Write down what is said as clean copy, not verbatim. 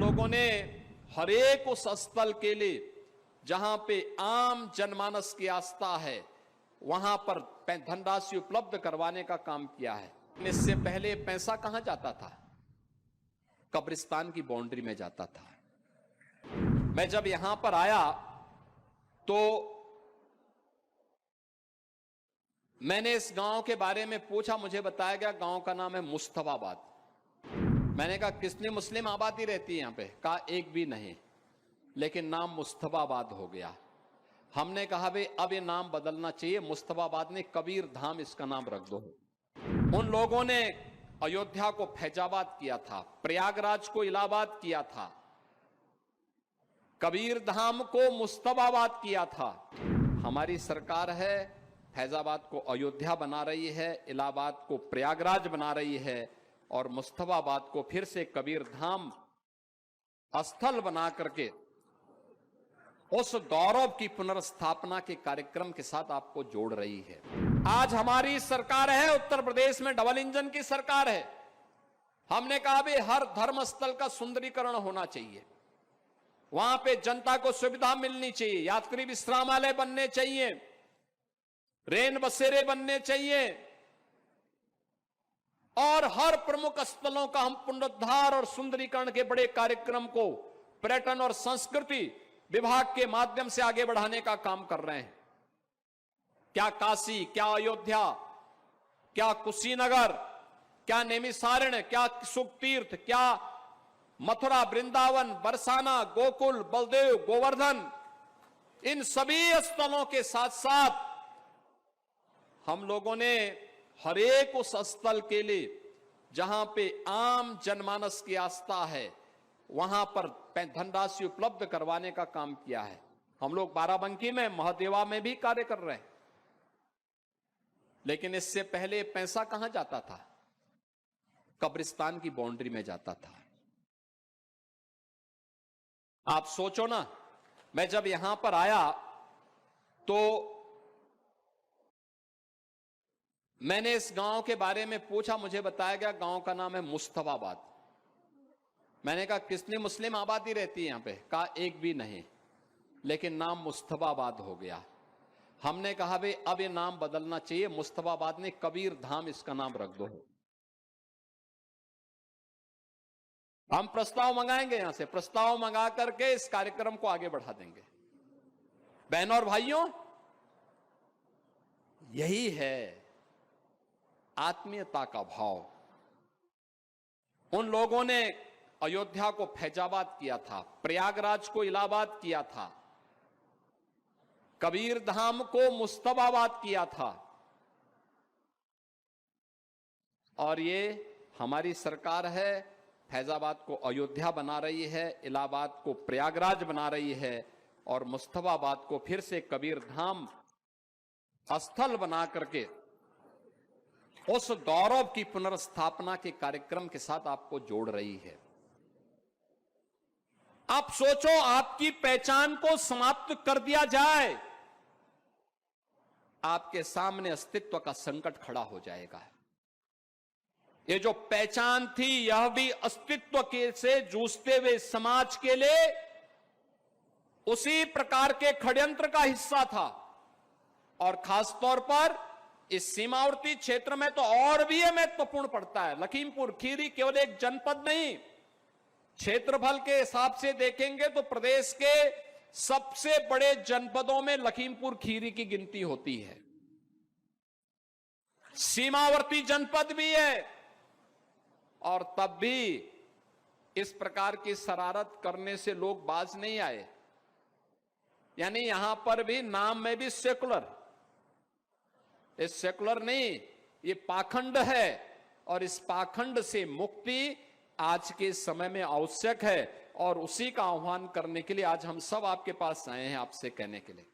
लोगों ने हर एक उस स्थल के लिए जहां पे आम जनमानस की आस्था है वहां पर धनराशि उपलब्ध करवाने का काम किया है। इससे पहले पैसा कहां जाता था? कब्रिस्तान की बाउंड्री में जाता था। मैं जब यहां पर आया तो मैंने इस गांव के बारे में पूछा, मुझे बताया गया गांव का नाम है मुस्तफाबाद। मैंने कहा कितनी मुस्लिम आबादी रहती है यहां पे? कहा एक भी नहीं, लेकिन नाम मुस्तफाबाद हो गया। हमने कहा भाई अब ये नाम बदलना चाहिए, मुस्तफाबाद ने कबीर धाम इसका नाम रख दो। उन लोगों ने अयोध्या को फैजाबाद किया था, प्रयागराज को इलाहाबाद किया था, कबीर धाम को मुस्तफाबाद किया था। हमारी सरकार है फैजाबाद को अयोध्या बना रही है, इलाहाबाद को प्रयागराज बना रही है और मुस्तफाबाद को फिर से कबीर धाम स्थल बना करके उस गौरव की पुनर्स्थापना के कार्यक्रम के साथ आपको जोड़ रही है। आज हमारी सरकार है, उत्तर प्रदेश में डबल इंजन की सरकार है। हमने कहा भी हर धर्म स्थल का सुंदरीकरण होना चाहिए, वहां पे जनता को सुविधा मिलनी चाहिए, यात्री विश्रामालय बनने चाहिए, रेन बसेरे बनने चाहिए और हर प्रमुख स्थलों का हम पुनरुद्धार और सुंदरीकरण के बड़े कार्यक्रम को पर्यटन और संस्कृति विभाग के माध्यम से आगे बढ़ाने का काम कर रहे हैं। क्या काशी, क्या अयोध्या, क्या कुशीनगर, क्या नैमिषारण्य, क्या सुखतीर्थ, क्या मथुरा, वृंदावन, बरसाना, गोकुल, बलदेव, गोवर्धन, इन सभी स्थलों के साथ साथ हम लोगों ने हर एक उस स्थल के लिए जहां पे आम जनमानस की आस्था है वहां पर धनराशि उपलब्ध करवाने का काम किया है। हम लोग बाराबंकी में, महादेवा में भी कार्य कर रहे हैं, लेकिन इससे पहले पैसा कहां जाता था? कब्रिस्तान की बाउंड्री में जाता था। आप सोचो ना, मैं जब यहां पर आया तो मैंने इस गांव के बारे में पूछा, मुझे बताया गया गांव का नाम है मुस्तफाबाद। मैंने कहा कितनी मुस्लिम आबादी रहती है यहां पे? कहा एक भी नहीं, लेकिन नाम मुस्तफाबाद हो गया। हमने कहा भाई अब ये नाम बदलना चाहिए, मुस्तफाबाद ने कबीर धाम इसका नाम रख दो। हम प्रस्ताव मंगाएंगे, यहां से प्रस्ताव मंगा करके इस कार्यक्रम को आगे बढ़ा देंगे। बहनों और भाइयों, यही है आत्मीयता का भाव। उन लोगों ने अयोध्या को फैजाबाद किया था, प्रयागराज को इलाहाबाद किया था, कबीर धाम को मुस्तफाबाद किया था और ये हमारी सरकार है फैजाबाद को अयोध्या बना रही है, इलाहाबाद को प्रयागराज बना रही है और मुस्तफाबाद को फिर से कबीर धाम स्थल बना करके उस गौरव की पुनर्स्थापना के कार्यक्रम के साथ आपको जोड़ रही है। आप सोचो, आपकी पहचान को समाप्त कर दिया जाए, आपके सामने अस्तित्व का संकट खड़ा हो जाएगा। ये जो पहचान थी, यह भी अस्तित्व के से जूझते हुए समाज के लिए उसी प्रकार के षड्यंत्र का हिस्सा था और खासतौर पर इस सीमावर्ती क्षेत्र में तो और भी यह महत्वपूर्ण पड़ता है। लखीमपुर खीरी केवल एक जनपद नहीं, क्षेत्रफल के हिसाब से देखेंगे तो प्रदेश के सबसे बड़े जनपदों में लखीमपुर खीरी की गिनती होती है। सीमावर्ती जनपद भी है और तब भी इस प्रकार की शरारत करने से लोग बाज नहीं आए। यानी यहां पर भी नाम में भी सेकुलर, ये सेकुलर नहीं, ये पाखंड है और इस पाखंड से मुक्ति आज के समय में आवश्यक है और उसी का आह्वान करने के लिए आज हम सब आपके पास आए हैं, आपसे कहने के लिए।